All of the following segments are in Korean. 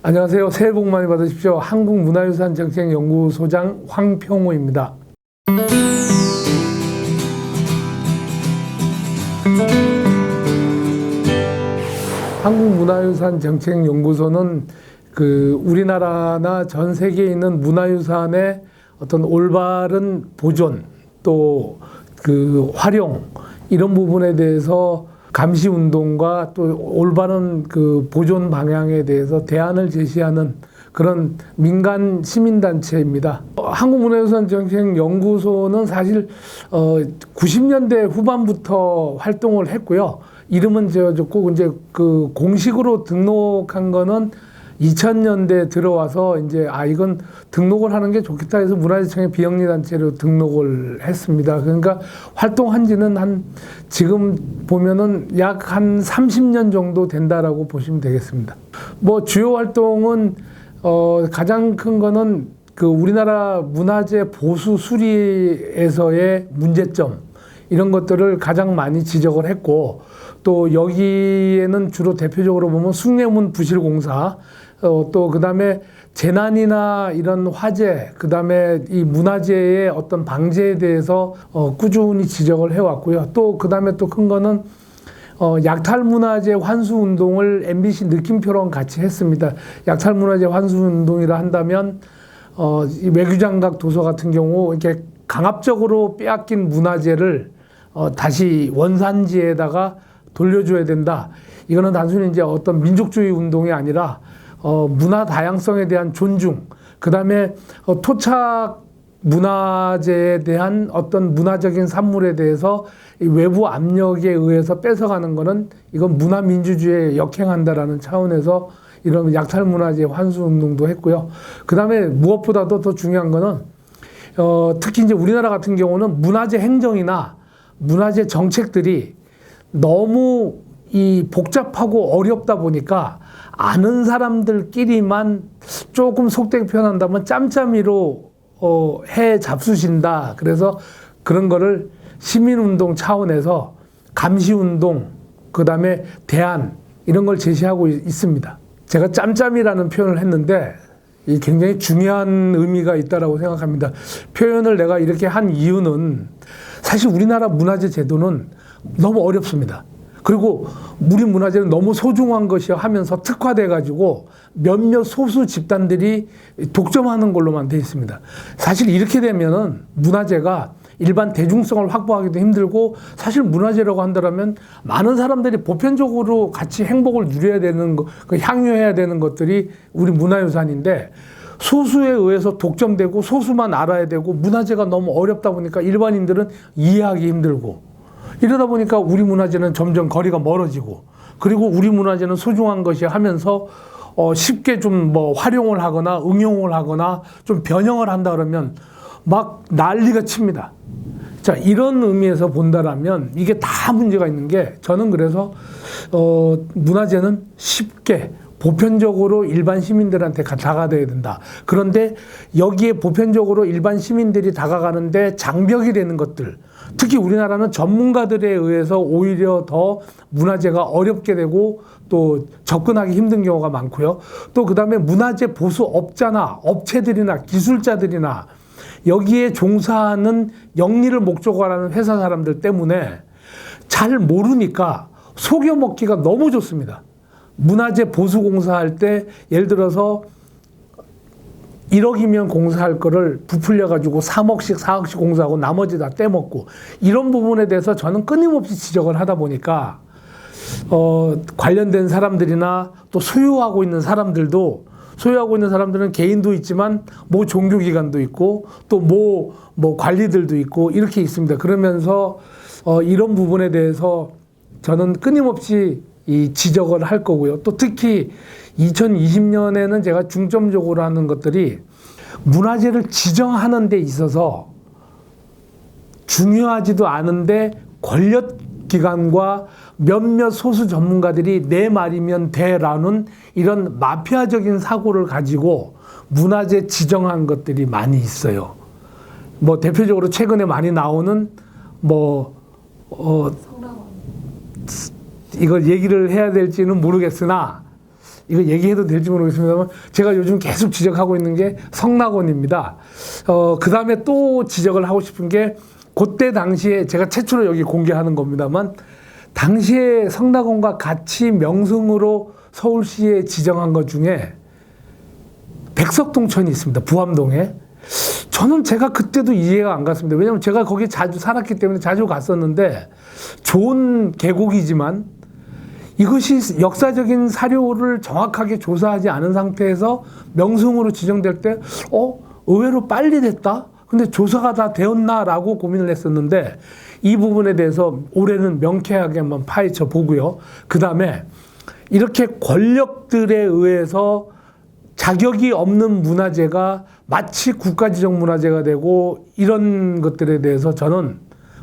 안녕하세요. 새해 복 많이 받으십시오. 한국문화유산정책연구소장 황평호입니다. 한국문화유산정책연구소는 우리나라나 전 세계에 있는 문화유산의 어떤 올바른 보존 또 활용 이런 부분에 대해서 감시 운동과 또 올바른 보존 방향에 대해서 대안을 제시하는 그런 민간 시민단체입니다. 한국문화유산정책연구소는 사실 90년대 후반부터 활동을 했고요. 이름은 지어졌고 이제 공식으로 등록한 거는 2000년대 들어와서 이제 이건 등록을 하는 게 좋겠다 해서 문화재청의 비영리 단체로 등록을 했습니다. 그러니까 활동한 지는 지금 보면은 약 한 30년 정도 된다라고 보시면 되겠습니다. 주요 활동은 가장 큰 거는 우리나라 문화재 보수 수리에서의 문제점 이런 것들을 가장 많이 지적을 했고, 또 여기에는 주로 대표적으로 보면 숭례문 부실공사, 또 그다음에 재난이나 이런 화재, 그다음에 이 문화재의 어떤 방제에 대해서 꾸준히 지적을 해왔고요. 또 그다음에 또 큰 거는 약탈문화재 환수운동을 MBC 느낌표랑 같이 했습니다. 약탈문화재 환수운동이라 한다면 이 외교장각 도서 같은 경우 이렇게 강압적으로 빼앗긴 문화재를 다시 원산지에다가 돌려줘야 된다. 이거는 단순히 이제 어떤 민족주의 운동이 아니라 문화 다양성에 대한 존중, 그 다음에 토착 문화재에 대한 어떤 문화적인 산물에 대해서 이 외부 압력에 의해서 뺏어가는 거는 이건 문화민주주의에 역행한다라는 차원에서 이런 약탈문화재 환수운동도 했고요. 그 다음에 무엇보다도 더 중요한 거는 특히 이제 우리나라 같은 경우는 문화재 행정이나 문화재 정책들이 너무 복잡하고 어렵다 보니까 아는 사람들끼리만 조금 속되게 표현한다면 짬짬이로 해 잡수신다. 그래서 그런 거를 시민운동 차원에서 감시운동, 그 다음에 대안 이런 걸 제시하고 있습니다. 제가 짬짬이라는 표현을 했는데 이 굉장히 중요한 의미가 있다고 생각합니다. 표현을 내가 이렇게 한 이유는 사실 우리나라 문화재 제도는 너무 어렵습니다. 그리고 우리 문화재는 너무 소중한 것이야 하면서 특화돼가지고 몇몇 소수 집단들이 독점하는 걸로만 돼 있습니다. 사실 이렇게 되면은 문화재가 일반 대중성을 확보하기도 힘들고, 사실 문화재라고 한다면 많은 사람들이 보편적으로 같이 행복을 누려야 되는 거, 향유해야 되는 것들이 우리 문화유산인데 소수에 의해서 독점되고 소수만 알아야 되고 문화재가 너무 어렵다 보니까 일반인들은 이해하기 힘들고, 이러다 보니까 우리 문화재는 점점 거리가 멀어지고, 그리고 우리 문화재는 소중한 것이 하면서 쉽게 좀 활용을 하거나 응용을 하거나 좀 변형을 한다 그러면 막 난리가 칩니다. 자, 이런 의미에서 본다라면 이게 다 문제가 있는 게, 저는 그래서 문화재는 쉽게 보편적으로 일반 시민들한테 다가가야 된다. 그런데 여기에 보편적으로 일반 시민들이 다가가는데 장벽이 되는 것들, 특히 우리나라는 전문가들에 의해서 오히려 더 문화재가 어렵게 되고 또 접근하기 힘든 경우가 많고요. 또 그다음에 문화재 보수업자나 업체들이나 기술자들이나 여기에 종사하는 영리를 목적으로 하는 회사 사람들 때문에 잘 모르니까 속여먹기가 너무 좋습니다. 문화재 보수 공사할 때 예를 들어서 1억이면 공사할 거를 부풀려가지고 3억씩 4억씩 공사하고 나머지 다 떼먹고, 이런 부분에 대해서 저는 끊임없이 지적을 하다 보니까 관련된 사람들이나 또 소유하고 있는 사람들은 개인도 있지만 종교기관도 있고 또 관리들도 있고 이렇게 있습니다. 그러면서 이런 부분에 대해서 저는 끊임없이 지적을 할 거고요. 또 특히 2020년에는 제가 중점적으로 하는 것들이 문화재를 지정하는 데 있어서 중요하지도 않은데 권력기관과 몇몇 소수 전문가들이 내 말이면 돼라는 이런 마피아적인 사고를 가지고 문화재 지정한 것들이 많이 있어요. 뭐 대표적으로 최근에 많이 나오는 이걸 얘기를 해야 될지는 모르겠으나 이거 얘기해도 될지 모르겠습니다만 제가 요즘 계속 지적하고 있는 게 성낙원입니다. 그 다음에 또 지적을 하고 싶은 게 그때 당시에 제가 최초로 여기 공개하는 겁니다만 당시에 성낙원과 같이 명승으로 서울시에 지정한 것 중에 백석동천이 있습니다. 부암동에. 저는 제가 그때도 이해가 안 갔습니다. 왜냐하면 제가 거기 자주 살았기 때문에 자주 갔었는데 좋은 계곡이지만 이것이 역사적인 사료를 정확하게 조사하지 않은 상태에서 명승으로 지정될 때 의외로 빨리 됐다? 근데 조사가 다 되었나라고 고민을 했었는데 이 부분에 대해서 올해는 명쾌하게 한번 파헤쳐 보고요. 그 다음에 이렇게 권력들에 의해서 자격이 없는 문화재가 마치 국가지정 문화재가 되고 이런 것들에 대해서 저는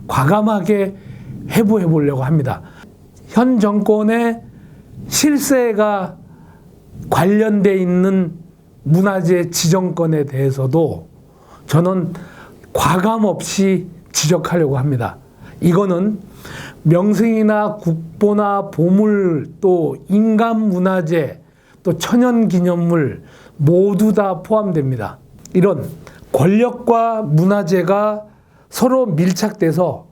과감하게 해부해 보려고 합니다. 현 정권의 실세가 관련돼 있는 문화재 지정권에 대해서도 저는 과감 없이 지적하려고 합니다. 이거는 명승이나 국보나 보물 또 인간문화재 또 천연기념물 모두 다 포함됩니다. 이런 권력과 문화재가 서로 밀착돼서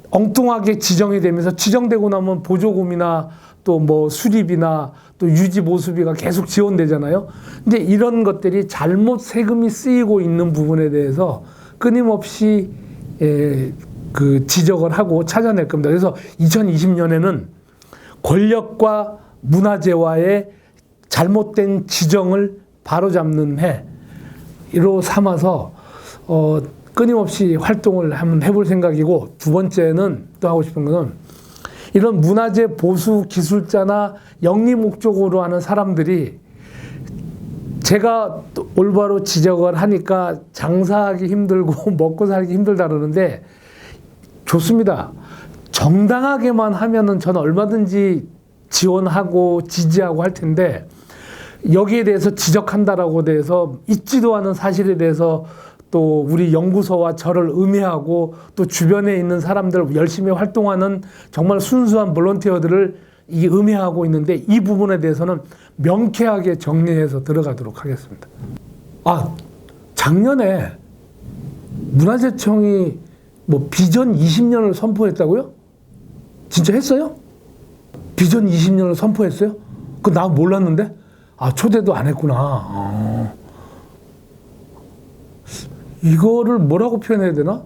엉뚱하게 지정이 되면서 지정되고 나면 보조금이나 또 뭐 수리비나 또 유지 보수비가 계속 지원되잖아요. 근데 이런 것들이 잘못 세금이 쓰이고 있는 부분에 대해서 끊임없이 그 지적을 하고 찾아낼 겁니다. 그래서 2020년에는 권력과 문화재와의 잘못된 지정을 바로잡는 해로 삼아서 끊임없이 활동을 한번 해볼 생각이고, 두 번째는 또 하고 싶은 거는 이런 문화재 보수 기술자나 영리 목적으로 하는 사람들이 제가 올바로 지적을 하니까 장사하기 힘들고 먹고 살기 힘들다 그러는데 좋습니다. 정당하게만 하면은 저는 얼마든지 지원하고 지지하고 할 텐데 여기에 대해서 지적한다라고 돼서 있지도 않은 사실에 대해서 또 우리 연구소와 저를 음해하고 또 주변에 있는 사람들 열심히 활동하는 정말 순수한 볼런티어들을 이 음해하고 있는데 이 부분에 대해서는 명쾌하게 정리해서 들어가도록 하겠습니다. 작년에 문화재청이 뭐 비전 20년을 선포했다고요? 진짜 했어요? 비전 20년을 선포했어요? 그거 나 몰랐는데? 초대도 안 했구나. 이거를 뭐라고 표현해야 되나?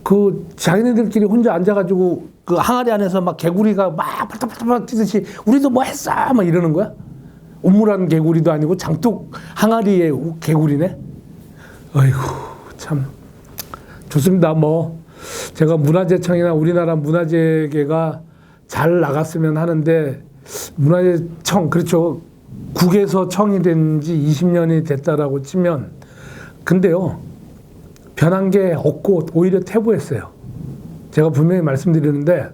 그 자기네들끼리 혼자 앉아가지고 그 항아리 안에서 막 개구리가 막 팔딱팔딱 뛰듯이 우리도 뭐 했어! 막 이러는 거야? 우물안 개구리도 아니고 장독 항아리의 개구리네? 아이고, 참. 좋습니다. 뭐, 제가 문화재청이나 우리나라 문화재계가 잘 나갔으면 하는데, 문화재청, 그렇죠. 국에서 청이 된 지 20년이 됐다라고 치면, 근데요, 변한 게 없고 오히려 퇴보했어요. 제가 분명히 말씀드리는데,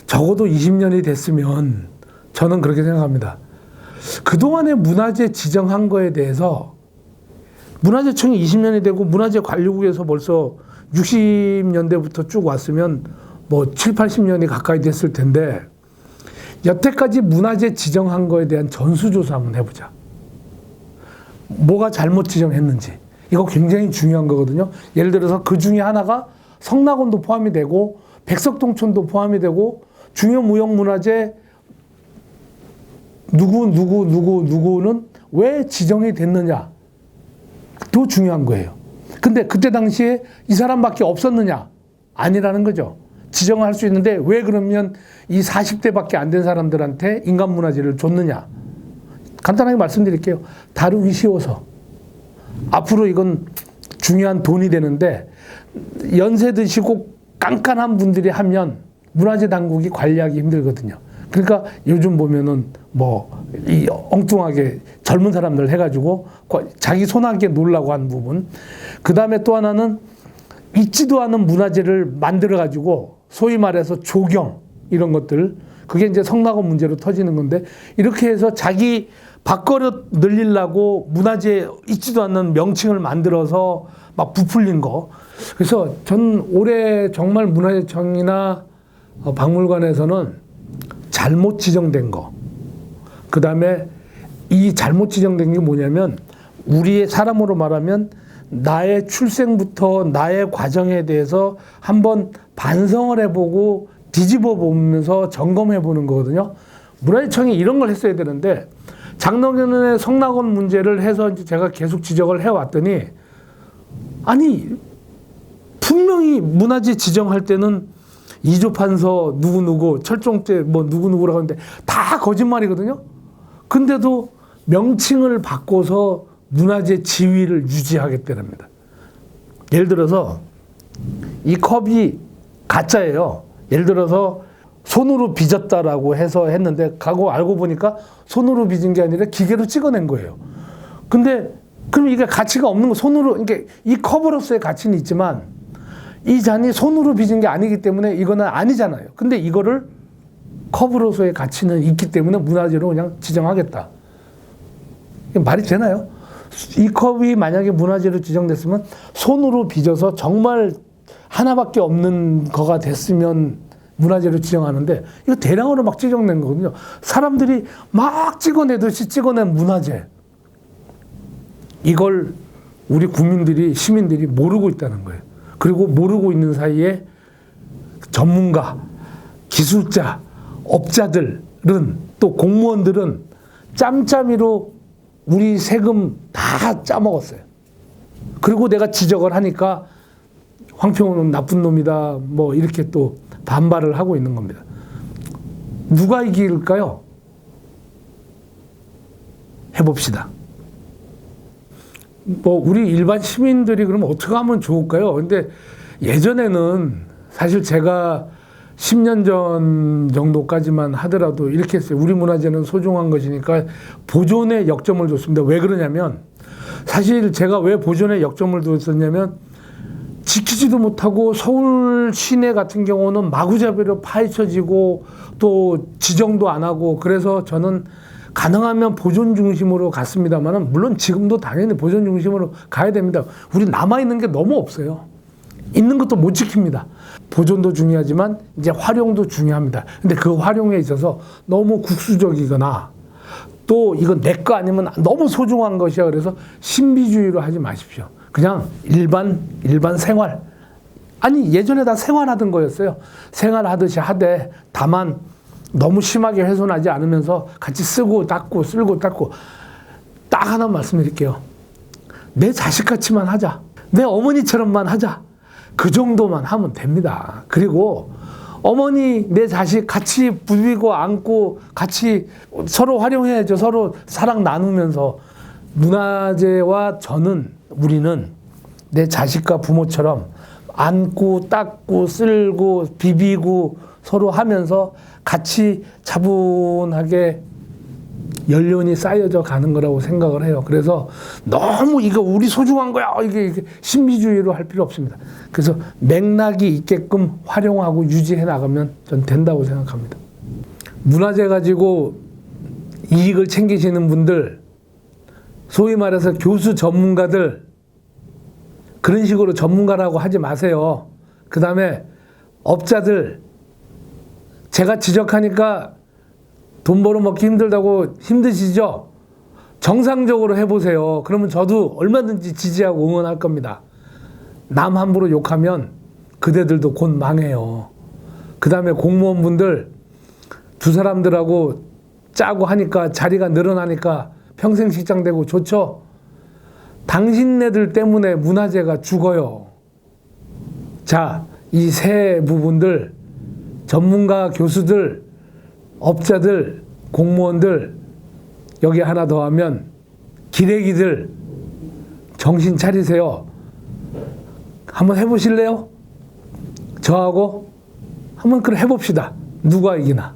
적어도 20년이 됐으면 저는 그렇게 생각합니다. 그동안의 문화재 지정한 거에 대해서 문화재청이 20년이 되고 문화재관리국에서 벌써 60년대부터 쭉 왔으면 뭐 7, 80년이 가까이 됐을 텐데 여태까지 문화재 지정한 거에 대한 전수조사 한번 해보자. 뭐가 잘못 지정했는지. 이거 굉장히 중요한 거거든요. 예를 들어서 그 중에 하나가 성낙원도 포함이 되고 백석동천도 포함이 되고 중요무형문화재 누구는 왜 지정이 됐느냐. 더 중요한 거예요. 근데 그때 당시에 이 사람밖에 없었느냐? 아니라는 거죠. 지정을 할 수 있는데 왜 그러면 이 40대밖에 안 된 사람들한테 인간문화재를 줬느냐? 간단하게 말씀드릴게요. 다루기 쉬워서. 앞으로 이건 중요한 돈이 되는데 연세 드시고 깐깐한 분들이 하면 문화재 당국이 관리하기 힘들거든요. 그러니까 요즘 보면은 이 엉뚱하게 젊은 사람들 해가지고 자기 손아귀에 놀라고 하는 부분. 그 다음에 또 하나는 있지도 않은 문화재를 만들어가지고 소위 말해서 조경 이런 것들. 그게 이제 성낙원 문제로 터지는 건데 이렇게 해서 자기 밥그릇 늘리려고 문화재에 있지도 않는 명칭을 만들어서 막 부풀린 거. 그래서 전 올해 정말 문화재청이나 박물관에서는 잘못 지정된 거. 그 다음에 이 잘못 지정된 게 뭐냐면 우리의 사람으로 말하면 나의 출생부터 나의 과정에 대해서 한번 반성을 해보고 뒤집어 보면서 점검해 보는 거거든요. 문화재청이 이런 걸 했어야 되는데 작년에 성낙원 문제를 해서 이제 제가 계속 지적을 해왔더니 아니 분명히 문화재 지정할 때는 이조판서 누구누구 철종제 뭐 누구누구라고 하는데 다 거짓말이거든요. 근데도 명칭을 바꿔서 문화재 지위를 유지하겠다랍니다. 예를 들어서 이 컵이 가짜예요. 예를 들어서 손으로 빚었다라고 해서 했는데 알고 보니까 손으로 빚은 게 아니라 기계로 찍어낸 거예요. 근데 그럼 이게 가치가 없는 거 손으로 그러니까 이 컵으로서의 가치는 있지만 이 잔이 손으로 빚은 게 아니기 때문에 이거는 아니잖아요. 근데 이거를 컵으로서의 가치는 있기 때문에 문화재로 그냥 지정하겠다. 말이 되나요? 이 컵이 만약에 문화재로 지정됐으면 손으로 빚어서 정말 하나밖에 없는 거가 됐으면 문화재로 지정하는데 이거 대량으로 막 지정된 거거든요. 사람들이 막 찍어내듯이 찍어낸 문화재. 이걸 우리 국민들이 시민들이 모르고 있다는 거예요. 그리고 모르고 있는 사이에 전문가, 기술자, 업자들은 또 공무원들은 짬짬이로 우리 세금 다 짜먹었어요. 그리고 내가 지적을 하니까 황평우는 나쁜 놈이다 뭐 이렇게 또 반발을 하고 있는 겁니다. 누가 이길까요? 해봅시다. 뭐 우리 일반 시민들이 그러면 어떻게 하면 좋을까요? 근데 예전에는 사실 제가 10년 전 정도까지만 하더라도 이렇게 했어요. 우리 문화재는 소중한 것이니까 보존에 역점을 뒀습니다. 왜 그러냐면 사실 제가 왜 보존에 역점을 뒀었냐면 지키지도 못하고 서울 시내 같은 경우는 마구잡이로 파헤쳐지고 또 지정도 안 하고 그래서 저는 가능하면 보존 중심으로 갔습니다만 물론 지금도 당연히 보존 중심으로 가야 됩니다. 우리 남아있는 게 너무 없어요. 있는 것도 못 지킵니다. 보존도 중요하지만 이제 활용도 중요합니다. 근데 그 활용에 있어서 너무 국수적이거나 또 이건 내 거 아니면 너무 소중한 것이야 그래서 신비주의로 하지 마십시오. 그냥 일반 생활. 아니 예전에 다 생활하던 거였어요. 생활하듯이 하되 다만 너무 심하게 훼손하지 않으면서 같이 쓰고 닦고 딱 하나 말씀드릴게요. 내 자식같이만 하자. 내 어머니처럼만 하자. 그 정도만 하면 됩니다. 그리고 어머니 내 자식 같이 부비고 안고 같이 서로 활용해야죠. 서로 사랑 나누면서 문화재와 우리는 내 자식과 부모처럼 안고 닦고 쓸고 비비고 서로 하면서 같이 차분하게 연륜이 쌓여져 가는 거라고 생각을 해요. 그래서 너무 이거 우리 소중한 거야 이게 신비주의로 할 필요 없습니다. 그래서 맥락이 있게끔 활용하고 유지해 나가면 전 된다고 생각합니다. 문화재 가지고 이익을 챙기시는 분들, 소위 말해서 교수 전문가들 그런 식으로 전문가라고 하지 마세요. 그 다음에 업자들 제가 지적하니까 돈 벌어먹기 힘들다고 힘드시죠? 정상적으로 해보세요. 그러면 저도 얼마든지 지지하고 응원할 겁니다. 남 함부로 욕하면 그대들도 곧 망해요. 그 다음에 공무원분들 두 사람들하고 짜고 하니까 자리가 늘어나니까 평생 직장 되고 좋죠? 당신네들 때문에 문화재가 죽어요. 자, 이 세 부분들 전문가 교수들 업자들, 공무원들 여기 하나 더 하면 기레기들 정신 차리세요. 한번 해보실래요? 저하고 한번 그래 해봅시다. 누가 이기나.